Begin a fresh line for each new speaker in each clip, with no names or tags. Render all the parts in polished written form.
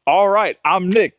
All right, I'm Nick.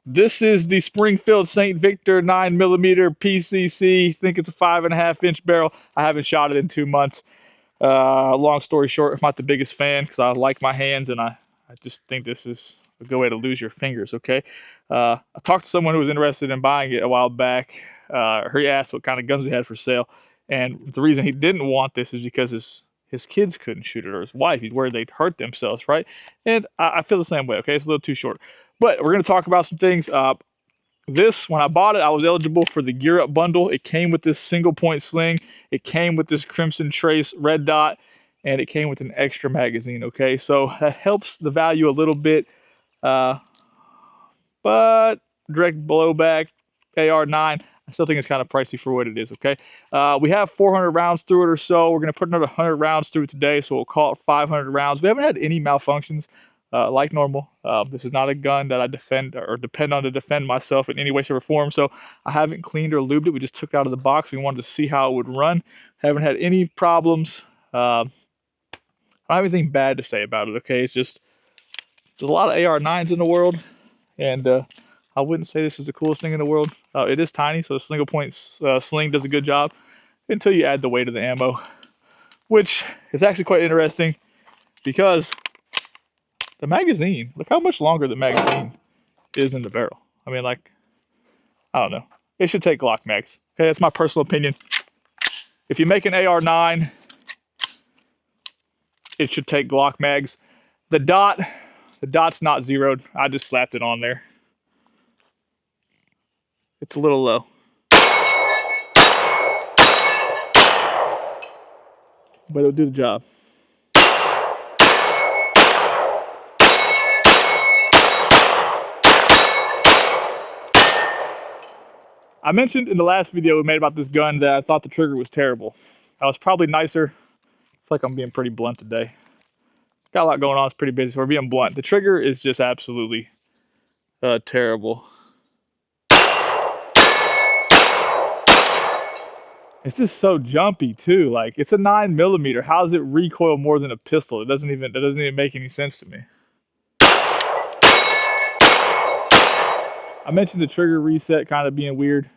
This is the Springfield Saint Victor 9mm PCC. I think it's a 5.5-inch barrel. I haven't shot it in 2 months. Long story short, I'm not the biggest fan because I like my hands and I just think this is a good way to lose your fingers, okay? I talked to someone who was interested in buying it a while back. He asked what kind of guns we had for sale. And the reason he didn't want this is because his kids couldn't shoot it, or his wife. He'd worried they'd hurt themselves, right? And I feel the same way, okay? It's a little too short. But we're going to talk about some things. When I bought it, I was eligible for the Gear Up bundle. It came with this single point sling. It came with this Crimson Trace red dot, and it came with an extra magazine, okay? So that helps the value a little bit. But direct blowback, AR-9, I still think it's kind of pricey for what it is, okay? We have 400 rounds through it or so. We're going to put another 100 rounds through it today, so we'll call it 500 rounds. We haven't had any malfunctions like normal. This is not a gun that I defend or depend on to defend myself in any way, shape, or form, so I haven't cleaned or lubed it. We just took it out of the box. We wanted to see how it would run. Haven't had any problems. I don't have anything bad to say about it, okay? It's just, there's a lot of AR-9s in the world, and I wouldn't say this is the coolest thing in the world. It is tiny, so the single point sling does a good job until you add the weight of the ammo, which is actually quite interesting because the magazine, look how much longer the magazine is in the barrel. I mean, like, I don't know. It should take Glock mags. Okay, that's my personal opinion. If you make an AR-9, it should take Glock mags. The dot's not zeroed. I just slapped it on there. It's a little low. But it'll do the job. I mentioned in the last video we made about this gun that I thought the trigger was terrible. I was probably nicer. I feel like I'm being pretty blunt today. Got a lot going on, it's pretty busy, so we're being blunt. The trigger is just absolutely terrible. It's just so jumpy too. Like, it's a 9mm. How does it recoil more than a pistol? That doesn't even make any sense to me. I mentioned the trigger reset kind of being weird.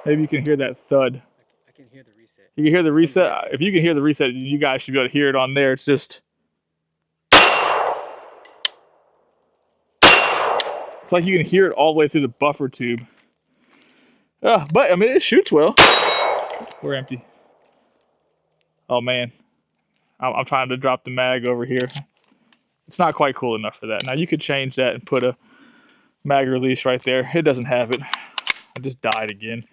Maybe you can hear that thud.
I can hear the reset.
You can hear the reset? If you can hear the reset, you guys should be able to hear it on there. It's just... it's like you can hear it all the way through the buffer tube. But, I mean, it shoots well. We're empty. Oh, man. I'm trying to drop the mag over here. It's not quite cool enough for that. Now, you could change that and put a mag release right there. It doesn't have it. I just died again.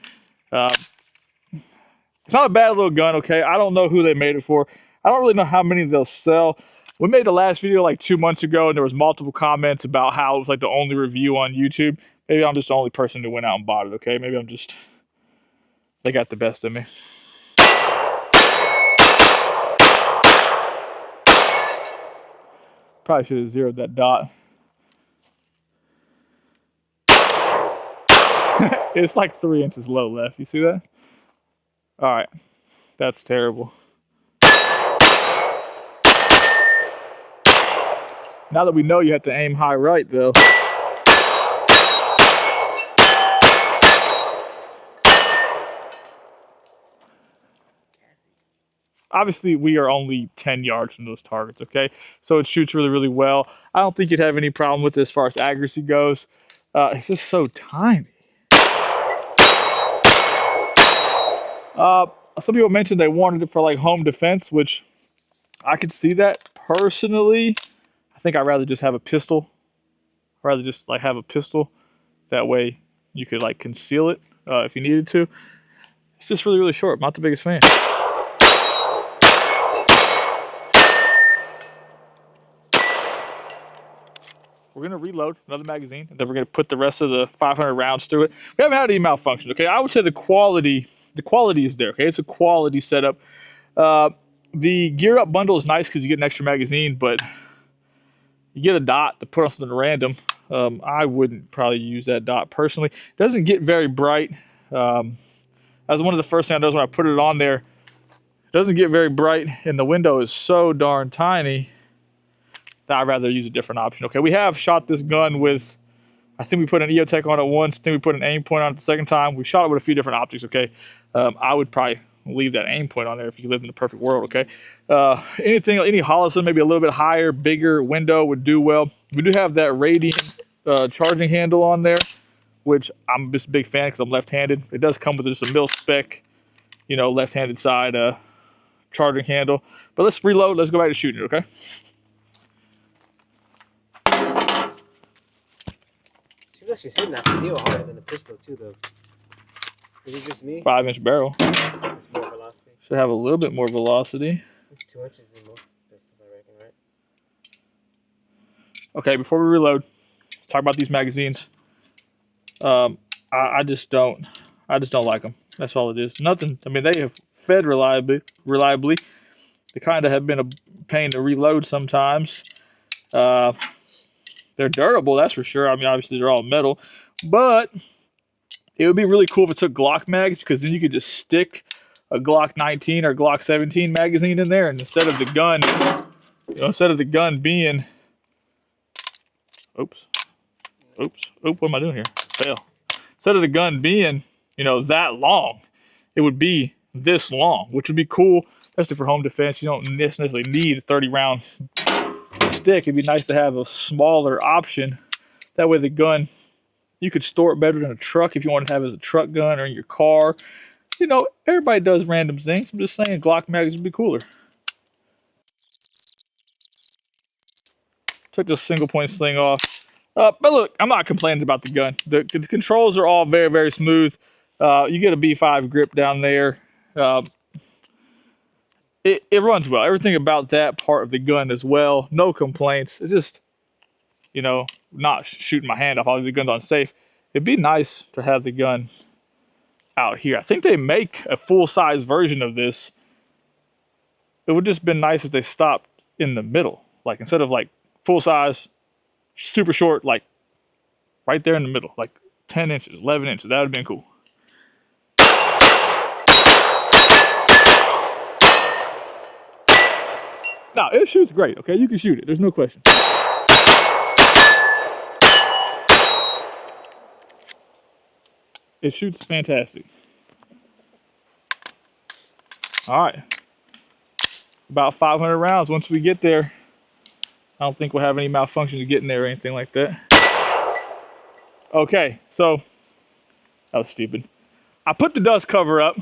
It's not a bad little gun, okay? I don't know who they made it for. I don't really know how many they'll sell. We made the last video like 2 months ago, and there was multiple comments about how it was like the only review on YouTube. Maybe I'm just the only person who went out and bought it, okay? Maybe they got the best of me. Probably should have zeroed that dot. It's like 3 inches low left. You see that? All right. That's terrible. Now that we know you have to aim high right, though. Obviously, we are only 10 yards from those targets, okay? So it shoots really, really well. I don't think you'd have any problem with it as far as accuracy goes. It's just so tiny. Some people mentioned they wanted it for like home defense, which I could see that personally. I think I'd rather just have a pistol. I'd rather just like have a pistol. That way you could like conceal it if you needed to. It's just really, really short. I'm not the biggest fan. We're going to reload another magazine, and then we're going to put the rest of the 500 rounds through it. We haven't had any malfunctions, okay? I would say the quality is there, okay? It's a quality setup. The Gear Up bundle is nice because you get an extra magazine, but you get a dot to put on something random. I wouldn't probably use that dot personally. It doesn't get very bright. That was one of the first things I noticed when I put it on there. It doesn't get very bright, and the window is so darn tiny that I'd rather use a different option. Okay, we have shot this gun with, I think we put an EOTech on it once, I think we put an aim point on it the second time. We shot it with a few different optics, okay? I would probably leave that aim point on there if you lived in a perfect world, okay? Any Holosun, maybe a little bit higher, bigger window would do well. We do have that Radiant charging handle on there, which I'm just a big fan because I'm left-handed. It does come with just a mil-spec, you know, left-handed side charging handle. But let's reload. Let's go back to shooting it, okay?
Seems like she's hitting that steel harder than the pistol too, though. Is it just me?
5-inch barrel.
It's more velocity.
Should have a little bit more velocity.
It's 2 inches in most pistols, I reckon, right?
Okay, before we reload, let's talk about these magazines. I just don't like them. That's all it is. Nothing. I mean, they have fed reliably. They kind of have been a pain to reload sometimes. They're durable, that's for sure. I mean, obviously they're all metal, but it would be really cool if it took Glock mags, because then you could just stick a Glock 19 or Glock 17 magazine in there, and instead of the gun, being, oops, what am I doing here? Fail. Instead of the gun being, you know, that long, it would be this long, which would be cool, especially for home defense. You don't necessarily need a 30-round stick. It'd be nice to have a smaller option. That way the gun, you could store it better than a truck if you want to have it as a truck gun or in your car. You know, everybody does random things. I'm just saying Glock mags would be cooler. Took the single point sling off. But look, I'm not complaining about the gun. The controls are all very, very smooth. You get a B5 grip down there. It runs well. Everything about that part of the gun as well. No complaints. It's just, you know, not shooting my hand off. Obviously, the gun's unsafe. It'd be nice to have the gun out here. I think they make a full-size version of this. It would just been nice if they stopped in the middle. Like, instead of, like, full-size, super short, like, right there in the middle. Like, 10 inches, 11 inches. That would have been cool. No, it shoots great, okay? You can shoot it. There's no question. It shoots fantastic. All right. About 500 rounds. Once we get there, I don't think we'll have any malfunctions getting there or anything like that. Okay, so that was stupid. I put the dust cover up,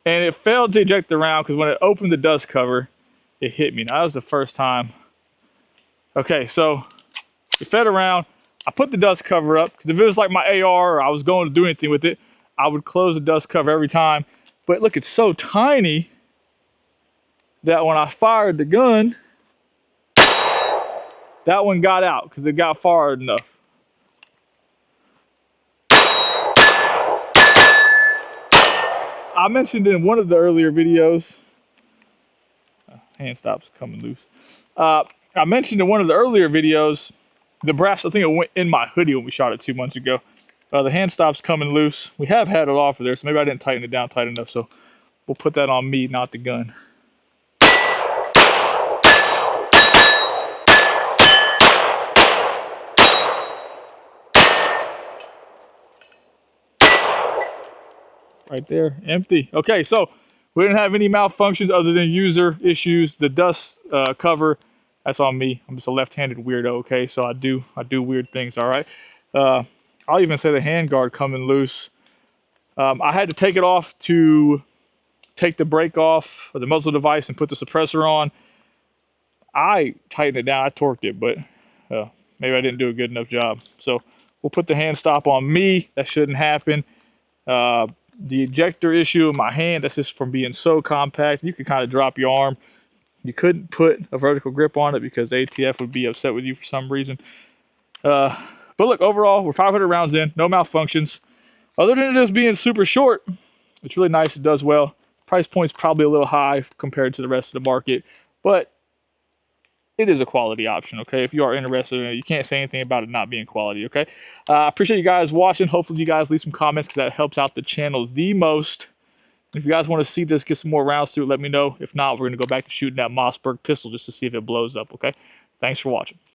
and it failed to eject the round because when it opened the dust cover, it hit me. Now, that was the first time. Okay, so it fed around. I put the dust cover up because if it was like my AR or I was going to do anything with it, I would close the dust cover every time. But look, it's so tiny that when I fired the gun, that one got out because it got far enough. I mentioned in one of the earlier videos, hand stops coming loose. I mentioned in one of the earlier videos, the brass, I think it went in my hoodie when we shot it 2 months ago. The hand stop's coming loose. We have had it off of there, so maybe I didn't tighten it down tight enough, so we'll put that on me, not the gun. Right there, empty. Okay, so we didn't have any malfunctions other than user issues. The dust cover, that's on me. I'm just a left-handed weirdo, okay? So I do weird things, all right? I'll even say the handguard coming loose. I had to take it off to take the brake off of the muzzle device and put the suppressor on. I tightened it down, I torqued it, but maybe I didn't do a good enough job. So we'll put the hand stop on me. That shouldn't happen. The ejector issue in my hand, that's just from being so compact. You could kind of drop your arm. You couldn't put a vertical grip on it because ATF would be upset with you for some reason. But look, overall, we're 500 rounds in, no malfunctions. Other than it just being super short, it's really nice, it does well. Price point's probably a little high compared to the rest of the market, but it is a quality option, okay? If you are interested in it, you can't say anything about it not being quality, okay? I appreciate you guys watching. Hopefully you guys leave some comments because that helps out the channel the most. If you guys want to see this, get some more rounds through it, let me know. If not, we're going to go back to shooting that Mossberg pistol just to see if it blows up, okay? Thanks for watching.